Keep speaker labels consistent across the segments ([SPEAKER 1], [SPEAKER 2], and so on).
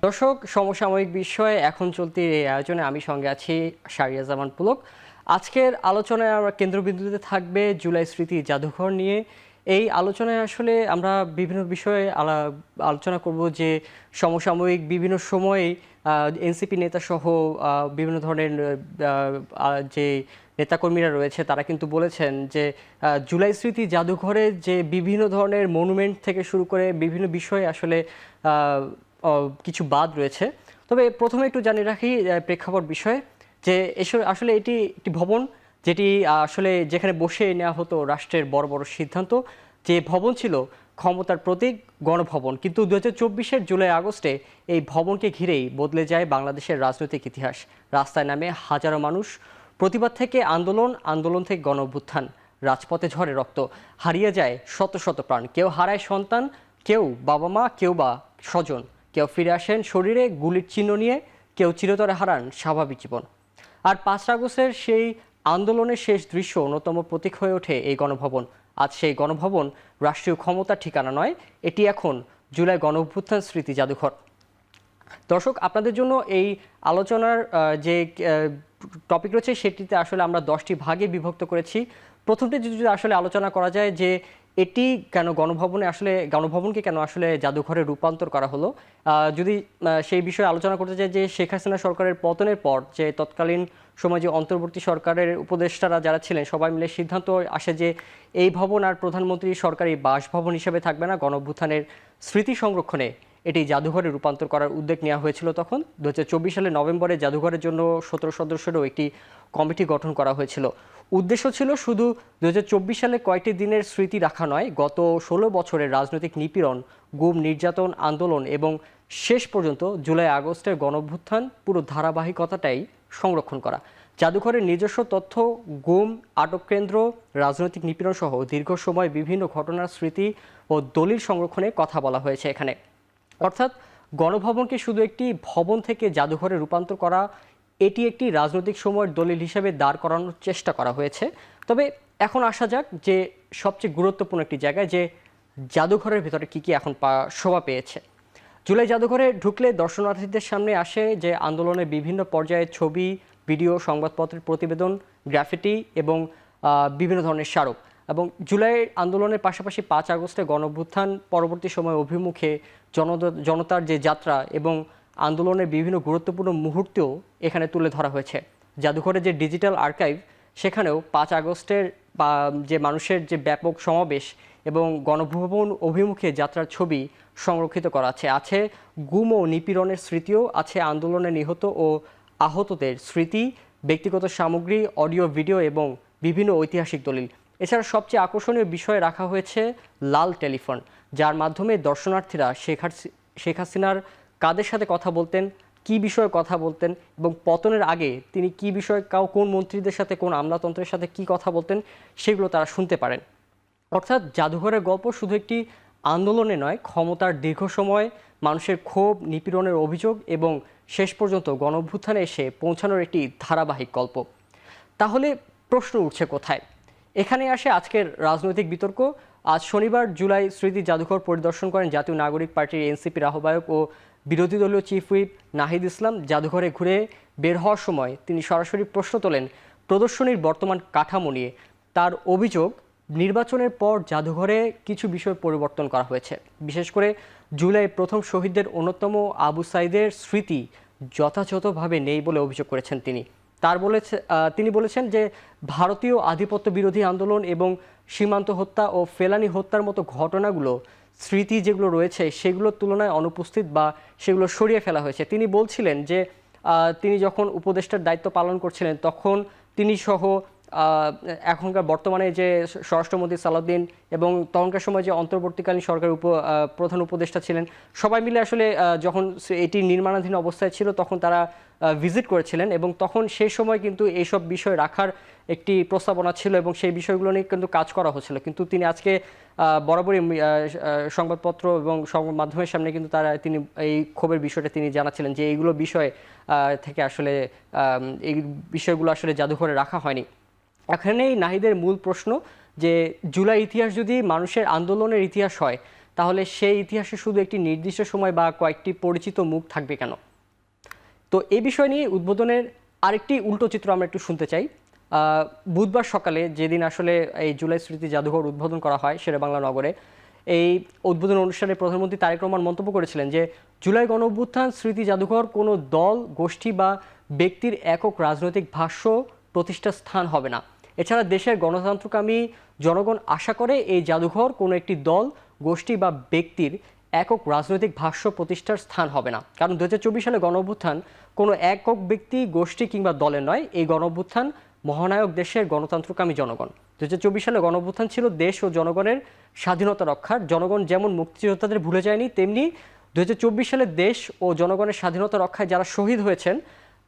[SPEAKER 1] দর্শক, সমসাময়িক বিষয়ে এখন চলতি এই আয়োজনে আমি সঙ্গে আছি শারিয়া জামান পুলক। আজকের আলোচনায় আমরা কেন্দ্রবিন্দুতে থাকবে জুলাই স্মৃতি জাদুঘর নিয়ে। এই আলোচনায় আসলে আমরা বিভিন্ন বিষয়ে আলোচনা করব যে সমসাময়িক বিভিন্ন সময়ে এনসিপি নেতা সহ বিভিন্ন ধরনের যে নেতাকর্মীরা রয়েছে তারা কিন্তু বলেছেন যে জুলাই স্মৃতি জাদুঘরে যে বিভিন্ন ধরনের মনুমেন্ট থেকে শুরু করে বিভিন্ন বিষয়ে আসলে কিছু বাদ রয়েছে। তবে প্রথমে একটু জানিয়ে রাখি প্রেক্ষাপট বিষয়ে যে আসলে এটি একটি ভবন যেটি আসলে যেখানে বসে নেওয়া হতো রাষ্ট্রের বড় বড় সিদ্ধান্ত। যে ভবন ছিল ক্ষমতার প্রতীক, গণভবন, কিন্তু 2024-এর জুলাই আগস্টে এই ভবনকে ঘিরেই বদলে যায় বাংলাদেশের রাজনৈতিক ইতিহাস। রাস্তায় নামে হাজারো মানুষ, প্রতিবাদ থেকে আন্দোলন, আন্দোলন থেকে গণ অভ্যুত্থান, রাজপথে ঝরে রক্ত, হারিয়ে যায় শত শত প্রাণ। কেউ হারায় সন্তান, কেউ বাবা মা, কেউ বা স্বজন, কেউ ফিরে আসেন শরীরে গুলির চিহ্ন নিয়ে, কেউ চিরতরে হারান স্বাভাবিক জীবন। আর 5 আগস্টের সেই আন্দোলনের শেষ দৃশ্য অন্যতম প্রতীক হয়ে ওঠে এই গণভবন। আজ সেই গণভবন রাষ্ট্রীয় ক্ষমতার ঠিকানা নয়, এটি এখন জুলাই গণ অভ্যুত্থান স্মৃতি জাদুঘর। দর্শক, আপনাদের জন্য এই আলোচনার যে টপিক রয়েছে সেটিতে আসলে আমরা 10টি ভাগে বিভক্ত করেছি। প্রথমটি যদি আসলে আলোচনা করা যায় যে এটি কেন গণভবনকে কেন আসলে জাদুঘরে রূপান্তর করা হলো, যদি সেই বিষয়ে আলোচনা করতে চাই যে শেখ হাসিনা সরকারের পতনের পর যে তৎকালীন সময় যে অন্তর্বর্তী সরকারের উপদেষ্টারা যারা ছিলেন সবাই মিলে সিদ্ধান্ত আসে যে এই ভবন আর প্রধানমন্ত্রী সরকারি বাসভবন হিসেবে থাকবে না, গণঅভ্যুত্থানের স্মৃতি সংরক্ষণে এটি জাদুঘরে রূপান্তর করার উদ্যোগ নেওয়া হয়েছিল। তখন 2024 সালের নভেম্বরে জাদুঘরের জন্য 17 সদস্যেরও একটি কমিটি গঠন করা হয়েছিল। উদ্দেশ্য ছিল শুধু 2024 সালে কয়েকটি দিনের স্মৃতি রাখা নয়, গত 16 বছরের রাজনৈতিক নিপীড়ন, গুম, নির্যাতন, আন্দোলন এবং শেষ পর্যন্ত জুলাই আগস্টের গণঅভ্যুত্থান পুরো ধারাবাহিকতাটাই সংরক্ষণ করা। জাদুঘরের নিজস্ব তথ্য, গুম, আটক কেন্দ্র, রাজনৈতিক নিপীড়ন সহ দীর্ঘ সময় বিভিন্ন ঘটনার স্মৃতি ও দলিল সংরক্ষণে কথা বলা হয়েছে এখানে। অর্থাৎ গণভবনকে শুধু একটি ভবন থেকে জাদুঘরে রূপান্তর করা, এটি একটি রাজনৈতিক সময়ের দলিল হিসেবে দাঁড় করানোর চেষ্টা করা হয়েছে। তবে এখন আসা যাক যে সবচেয়ে গুরুত্বপূর্ণ একটি জায়গায়, যে জাদুঘরের ভেতরে কি এখন শোভা পেয়েছে। জুলাই জাদুঘরে ঢুকলে দর্শনার্থীদের সামনে আসে যে আন্দোলনের বিভিন্ন পর্যায়ের ছবি, ভিডিও, সংবাদপত্রের প্রতিবেদন, গ্রাফিটি এবং বিভিন্ন ধরনের স্মারক। এবং জুলাই আন্দোলনের পাশাপাশি 5 আগস্টে গণঅভ্যুত্থান পরবর্তী সময় অভিমুখে জনতার যে যাত্রা এবং আন্দোলনের বিভিন্ন গুরুত্বপূর্ণ মুহূর্তেও এখানে তুলে ধরা হয়েছে। জাদুঘরের যে ডিজিটাল আর্কাইভ, সেখানেও 5 আগস্টের যে মানুষের যে ব্যাপক সমাবেশ এবং গণভবন অভিমুখে যাত্রার ছবি সংরক্ষিত করা আছে গুম ও নিপীড়নের স্মৃতিও আছে, আন্দোলনে নিহত ও আহতদের স্মৃতি, ব্যক্তিগত সামগ্রী, অডিও, ভিডিও এবং বিভিন্ন ঐতিহাসিক দলিল। এছাড়া সবচেয়ে আকর্ষণীয় বিষয় রাখা হয়েছে লাল টেলিফোন, যার মাধ্যমে দর্শনার্থীরা শেখ হাসিনার কাদের সাথে কথা বলতেন, কি বিষয়ে কথা বলতেন এবং পতনের আগে তিনি কি বিষয়ে কোন মন্ত্রীদের সাথে, কোন আমলাতন্ত্রের সাথে কি কথা বলতেন, সেগুলো তারা শুনতে পারেন। অর্থাৎ জাদুঘরের গল্প শুধু একটি আন্দোলনে নয়, ক্ষমতার দীর্ঘ সময় মানুষের ক্ষোভ, নিপীড়নের অভিযোগ এবং শেষ পর্যন্ত গণঅভ্যুত্থানে এসে পৌঁছানোর একটি ধারাবাহিক গল্প। তাহলে প্রশ্ন উঠছে কোথায়? এখানে আসে আজকের রাজনৈতিক বিতর্ক। আজ শনিবার জুলাই স্মৃতি জাদুঘর পরিদর্শন করেন জাতীয় নাগরিক পার্টির এনসিপির আহ্বায়ক ও বিরোধী দলীয় চিফ হুইপ নাহিদ ইসলাম। জাদুঘরে ঘুরে বের হওয়ার সময় তিনি সরাসরি প্রশ্ন তোলেন প্রদর্শনীর বর্তমান কাঠামো নিয়ে। তার অভিযোগ, নির্বাচনের পর জাদুঘরে কিছু বিষয় পরিবর্তন করা হয়েছে, বিশেষ করে জুলাই প্রথম শহীদদের অন্যতম আবু সাইদের স্মৃতি যথাযথভাবে নেই বলে অভিযোগ করেছেন তিনি। তিনি বলেছেন যে ভারতীয় আধিপত্য বিরোধী আন্দোলন এবং সীমান্ত হত্যা ও ফেলানি হত্যার মতো ঘটনাগুলো, স্মৃতি যেগুলো রয়েছে সেগুলোর তুলনায় অনুপস্থিত বা সেগুলো সরিয়ে ফেলা হয়েছে। তিনি বলছিলেন যে তিনি যখন উপদেষ্টার দায়িত্ব পালন করছিলেন তখন তিনি সহ এখনকার বর্তমানে যে স্বরাষ্ট্রমন্ত্রী সালাউদ্দিন এবং তখনকার সময় যে অন্তর্বর্তীকালীন সরকারের প্রধান উপদেষ্টা ছিলেন, সবাই মিলে আসলে যখন এটি নির্মাণাধীন অবস্থায় ছিল তখন তারা ভিজিট করেছিলেন এবং তখন সেই সময় কিন্তু এইসব বিষয় রাখার একটি প্রস্তাবনা ছিল এবং সেই বিষয়গুলো নিয়ে কিন্তু কাজ করা হচ্ছিল। কিন্তু তিনি আজকে বরাবরই সংবাদপত্র এবং সংবাদ মাধ্যমের সামনে কিন্তু তিনি এই ক্ষোভের বিষয়টা তিনি জানাচ্ছিলেন যে এইগুলো বিষয় থেকে আসলে এই বিষয়গুলো আসলে জাদুঘরে রাখা হয়নি। এখানেই নাহিদের মূল প্রশ্ন যে জুলাই ইতিহাস যদি মানুষের আন্দোলনের ইতিহাস হয়, তাহলে সেই ইতিহাসে শুধু একটি নির্দিষ্ট সময় বা কয়েকটি পরিচিত মুখ থাকবে কেন? তো এই বিষয় নিয়ে উদ্বোধনের আরেকটি উল্টো চিত্র আমরা একটু শুনতে চাই। বুধবার সকালে যেদিন আসলে এই জুলাই স্মৃতি জাদুঘর উদ্বোধন করা হয় শেরেবাংলা নগরে, এই উদ্বোধন অনুষ্ঠানে প্রধানমন্ত্রী তারেক রহমান মন্তব্য করেছিলেন যে জুলাই গণঅভ্যুত্থান স্মৃতি জাদুঘর কোনো দল, গোষ্ঠী বা ব্যক্তির একক রাজনৈতিক ভাষ্য প্রতিষ্ঠার স্থান হবে না। এছাড়া দেশের গণতন্ত্রকামী জনগণ আশা করে এই জাদুঘর কোনো একটি দল, গোষ্ঠী বা ব্যক্তির একক রাজনৈতিক ভাষ্য প্রতিষ্ঠার স্থান হবে না। কারণ 2024 সালে গণঅভ্যুত্থান কোনো একক ব্যক্তি, গোষ্ঠী কিংবা দলের নয়। এই গণঅভ্যুত্থান মহানায়ক দেশের গণতন্ত্রকামী জনগণ। 2024 সালে গণঅভ্যুত্থান ছিল দেশ ও জনগণের স্বাধীনতা রক্ষার। জনগণ যেমন মুক্তিযোদ্ধাদের ভুলে যায়নি, তেমনি 2024 সালে দেশ ও জনগণের স্বাধীনতা রক্ষায় যারা শহীদ হয়েছেন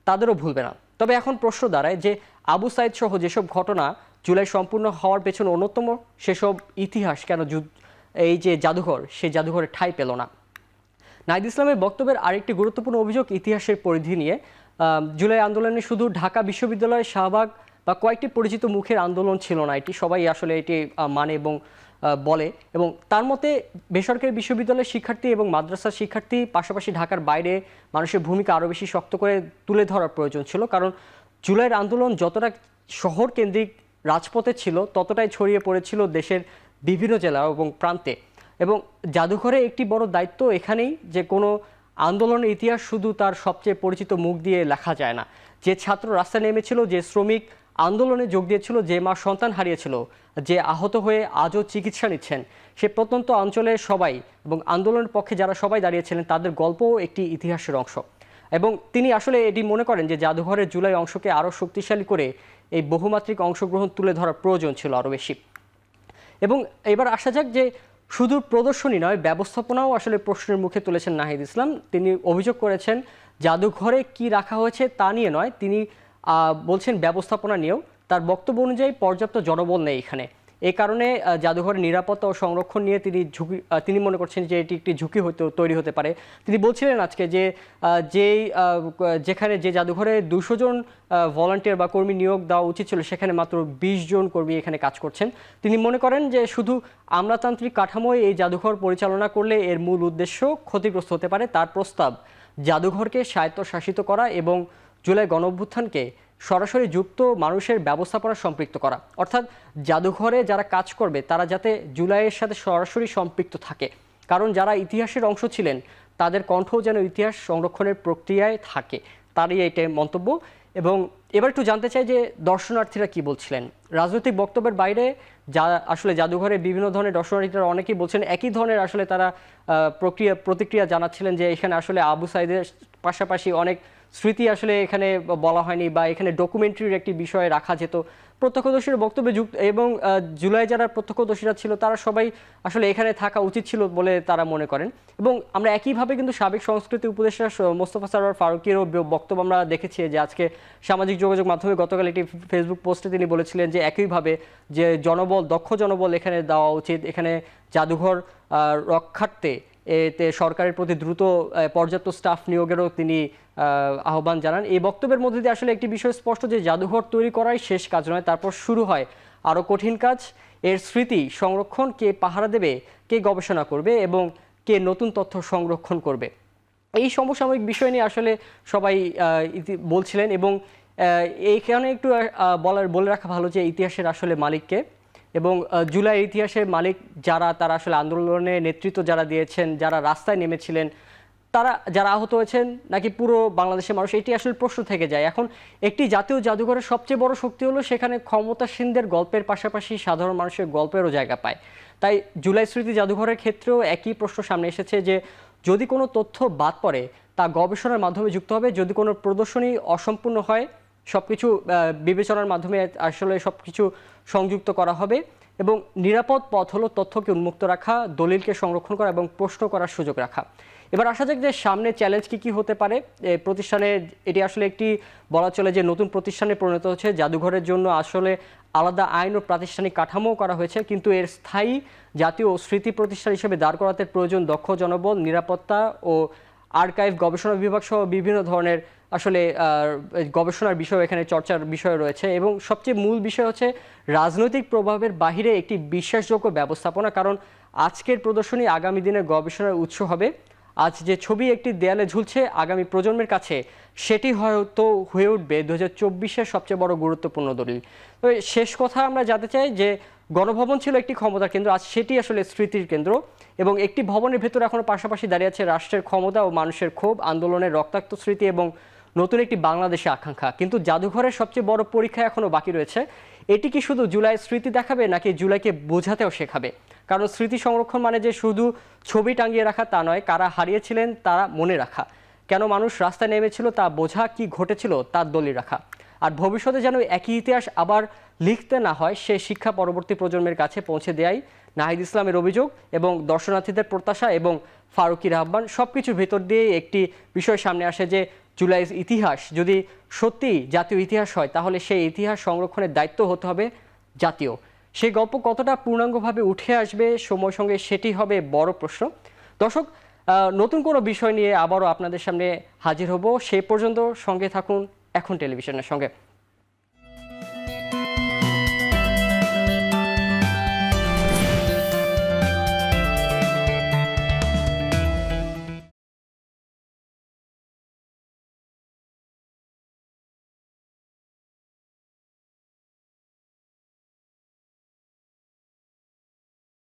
[SPEAKER 1] তাদেরও ভুলবে না। তবে এখন প্রশ্ন দাঁড়ায় যে আবু সাইদ সহ যেসব ঘটনা জুলাই সম্পূর্ণ হওয়ার পেছনে অন্যতম, সেসব ইতিহাস কেন এই যে জাদুঘর, সেই জাদুঘরে ঠাঁই পেল না? নাহিদ ইসলামের বক্তব্যের আরেকটি গুরুত্বপূর্ণ অভিযোগ ইতিহাসের পরিধি নিয়ে। জুলাই আন্দোলনে শুধু ঢাকা বিশ্ববিদ্যালয়ের শাহবাগ বা কয়েকটি পরিচিত মুখের আন্দোলন ছিল না, এটি সবাই আসলে এটি মানে এবং বলে। এবং তার মতে বেসরকারি বিশ্ববিদ্যালয়ের শিক্ষার্থী এবং মাদ্রাসার শিক্ষার্থী, পাশাপাশি ঢাকার বাইরে মানুষের ভূমিকা আরও বেশি শক্ত করে তুলে ধরার প্রয়োজন ছিল। কারণ জুলাইয়ের আন্দোলন যতটা শহর কেন্দ্রিক রাজপথে ছিল, ততটাই ছড়িয়ে পড়েছিল দেশের বিভিন্ন জেলা এবং প্রান্তে। এবং জাদুঘরে একটি বড় দায়িত্ব এখানেই যে কোনো আন্দোলনের ইতিহাস শুধু তার সবচেয়ে পরিচিত মুখ দিয়ে লেখা যায় না। যে ছাত্র রাস্তায় নেমেছিল, যে শ্রমিক আন্দোলনে যোগ দিয়েছিল, যে মা সন্তান হারিয়েছিল, যে আহত হয়ে আজও চিকিৎসা নিচ্ছেন, সে প্রত্যন্ত অঞ্চলের সবাই এবং আন্দোলনের পক্ষে যারা সবাই দাঁড়িয়েছিলেন তাদের গল্পও একটি ইতিহাসের অংশ। এবং তিনি আসলে এটি মনে করেন যে জাদুঘরের জুলাই অংশকে আরও শক্তিশালী করে এই বহুমাত্রিক অংশগ্রহণ তুলে ধরার প্রয়োজন ছিল আরও বেশি। এবং এবার আসা যাক যে শুধু প্রদর্শনী নয়, ব্যবস্থাপনাও আসলে প্রশ্নের মুখে তুলেছেন নাহিদ ইসলাম। তিনি অভিযোগ করেছেন জাদুঘরে কি রাখা হয়েছে তা নিয়ে নয়, তিনি বলছেন ব্যবস্থাপনা নিয়েও। তার বক্তব্য অনুযায়ী পর্যাপ্ত জনবল নেই এখানে। এই কারণে জাদুঘরের নিরাপত্তা ও সংরক্ষণ নিয়ে তিনি মনে করছেন যে এটি একটি ঝুঁকি তৈরি হতে পারে। তিনি বলছিলেন আজকে যে যেখানে যে জাদুঘরে 200 জন ভলান্টিয়ার বা কর্মী নিয়োগ দেওয়া উচিত ছিল, সেখানে মাত্র 20 জন কর্মী এখানে কাজ করছেন। তিনি মনে করেন যে শুধু আমলাতান্ত্রিক কাঠামোয় এই জাদুঘর পরিচালনা করলে এর মূল উদ্দেশ্য ক্ষতিগ্রস্ত হতে পারে। তার প্রস্তাব জাদুঘরকে স্বায়ত্তশাসিত করা এবং জুলাই গণঅভ্যুত্থানকে সরাসরি যুক্ত মানুষের ব্যবস্থাপনা সম্পৃক্ত করা। অর্থাৎ জাদুঘরে যারা কাজ করবে তারা যাতে জুলাইয়ের সাথে সরাসরি সম্পৃক্ত থাকে, কারণ যারা ইতিহাসের অংশ ছিলেন তাদের কণ্ঠও যেন ইতিহাস সংরক্ষণের প্রক্রিয়ায় থাকে, তারই এইটাই মন্তব্য। এবং এবার একটু জানতে চাই যে দর্শনার্থীরা কি বলছিলেন। রাজনৈতিক বক্তব্যের বাইরে যা আসলে জাদুঘরে বিভিন্ন ধরনের দর্শনার্থীরা অনেকেই বলছেন একই ধরনের আসলে তারা প্রতিক্রিয়া জানাচ্ছিলেন যে এখানে আসলে আবু সাইদের পাশাপাশি অনেক স্মৃতি আসলে এখানে বলা হয়নি বা এখানে ডকুমেন্টারির একটি বিষয় রাখা যেত। প্রত্যক্ষদর্শীর বক্তব্যে যুক্ত এবং জুলাই যারা প্রত্যক্ষদর্শীরা ছিল তারা সবাই আসলে এখানে থাকা উচিত ছিল বলে তারা মনে করেন। এবং আমরা একইভাবে কিন্তু সাবেক সংস্কৃতি উপদেষ্টা মোস্তফা সরোয়ার ফারুকেরও বক্তব্য আমরা দেখেছি যে আজকে সামাজিক যোগাযোগ মাধ্যমে গতকাল একটি ফেসবুক পোস্টে তিনি বলেছিলেন যে একইভাবে যে জনবল, দক্ষ জনবল এখানে দেওয়া উচিত, এখানে জাদুঘর রক্ষার্থে এতে সরকারের প্রতি দ্রুত পর্যাপ্ত স্টাফ নিয়োগেরও তিনি আহ্বান জানান। এই বক্তব্যের মধ্যে দিয়ে আসলে একটি বিষয় স্পষ্ট যে জাদুঘর তৈরি করাই শেষ কাজ নয়, তারপর শুরু হয় আরও কঠিন কাজ। এর স্মৃতি সংরক্ষণ কে পাহারা দেবে, কে গবেষণা করবে এবং কে নতুন তথ্য সংরক্ষণ করবে, এই সমসাময়িক বিষয় নিয়ে আসলে সবাই বলছিলেন। এবং এইখানে একটু বলে রাখা ভালো যে ইতিহাসের আসলে মালিককে, এবং জুলাই ইতিহাসের মালিক যারা, তারা আসলে আন্দোলনে নেতৃত্ব যারা দিয়েছেন, যারা রাস্তায় নেমেছিলেন, তারা যারা আহত হয়েছেন নাকি পুরো বাংলাদেশের মানুষ, এটি আসলে প্রশ্ন থেকে যায়। এখন একটি জাতীয় জাদুঘরের সবচেয়ে বড় শক্তি হলো সেখানে ক্ষমতাসীনদের গল্পের পাশাপাশি সাধারণ মানুষের গল্পেরও জায়গা পায়। তাই জুলাই স্মৃতি জাদুঘরের ক্ষেত্রেও একই প্রশ্ন সামনে এসেছে যে যদি কোনো তথ্য বাদ পড়ে তা গবেষণার মাধ্যমে যুক্ত হবে, যদি কোনো প্রদর্শনী অসম্পূর্ণ হয় সবকিছু বিবেচনার মাধ্যমে আসলে সবকিছু সংযুক্ত করা হবে। এবং নিরাপদ পথ হলো তথ্যকে উন্মুক্ত রাখা, দলিলকে সংরক্ষণ করা এবং প্রশ্ন করার সুযোগ রাখা। এবার আসা যাক যে সামনে চ্যালেঞ্জ কি হতে পারে প্রতিষ্ঠানে। এটি আসলে একটি বলা চলে যে নতুন প্রতিষ্ঠানে পরিণত হচ্ছে। জাদুঘরের জন্য আসলে আলাদা আইন ও প্রাতিষ্ঠানিক কাঠামো করা হয়েছে, কিন্তু এর স্থায়ী জাতীয় স্মৃতি প্রতিষ্ঠান হিসেবে দাঁড় করাতে প্রয়োজন দক্ষ জনবল, নিরাপত্তা ও আর্কাইভ, গবেষণা বিভাগ সহ বিভিন্ন ধরনের আসলে গবেষণার বিষয় এখানে চর্চার বিষয় রয়েছে এবং সবচেয়ে মূল বিষয় হচ্ছে রাজনৈতিক প্রভাবের বাহিরে একটি বিশ্বাসযোগ্য ব্যবস্থাপনা। কারণ আজকের প্রদর্শনী আগামী দিনের গবেষণার উৎস হবে। আজ যে ছবি একটি দেয়ালে ঝুলছে আগামী প্রজন্মের কাছে সেটি হয়তো হয়ে উঠবে 2024-এর সবচেয়ে বড় গুরুত্বপূর্ণ দলিল। তো শেষ কথা আমরা জানতে চাই যে গণভবন ছিল একটি ক্ষমতার কেন্দ্র, আজ সেটি আসলে স্মৃতির কেন্দ্র এবং একটি ভবনের ভেতরে এখনো পাশাপাশি দাঁড়িয়ে আছে রাষ্ট্রের ক্ষমতা ও মানুষের ক্ষোভ, আন্দোলনের রক্তাক্ত স্মৃতি এবং নতুন একটি বাংলাদেশে আকাঙ্ক্ষা। কিন্তু জাদুঘরের সবচেয়ে বড় পরীক্ষা এখনো বাকি রয়েছে। এটি কি শুধু জুলাইয়ের স্মৃতি দেখাবে নাকি জুলাইকে বোঝাতেও শেখাবে? কারণ স্মৃতি সংরক্ষণ মানে যে শুধু ছবি টাঙিয়ে রাখা তা নয়, কারা হারিয়েছিলেন তারা মনে রাখা, কেন মানুষ রাস্তায় নেমেছিল তা বোঝা, কি ঘটেছিল তার দলিল রাখা। আর ভবিষ্যতে যেন একই ইতিহাস আবার লিখতে না হয় সে শিক্ষা পরবর্তী প্রজন্মের কাছে পৌঁছে দেয়াই নাহিদ ইসলামের অভিযোগ এবং দর্শনার্থীদের প্রত্যাশা এবং ফারুকির আহ্বান। সবকিছুর ভেতর দিয়ে একটি বিষয় সামনে আসে যে জুলাইয়ের ইতিহাস যদি সত্যি জাতীয় ইতিহাস হয় তাহলে সেই ইতিহাস সংরক্ষণের দায়িত্ব হতে হবে জাতীয়। সেই গল্প কতটা পূর্ণাঙ্গভাবে উঠে আসবে সময়ের সঙ্গে সেটি হবে বড় প্রশ্ন। দর্শক, নতুন কোনো বিষয় নিয়ে আবারও আপনাদের সামনে হাজির হব। সেই পর্যন্ত সঙ্গে থাকুন এখন টেলিভিশনের সঙ্গে।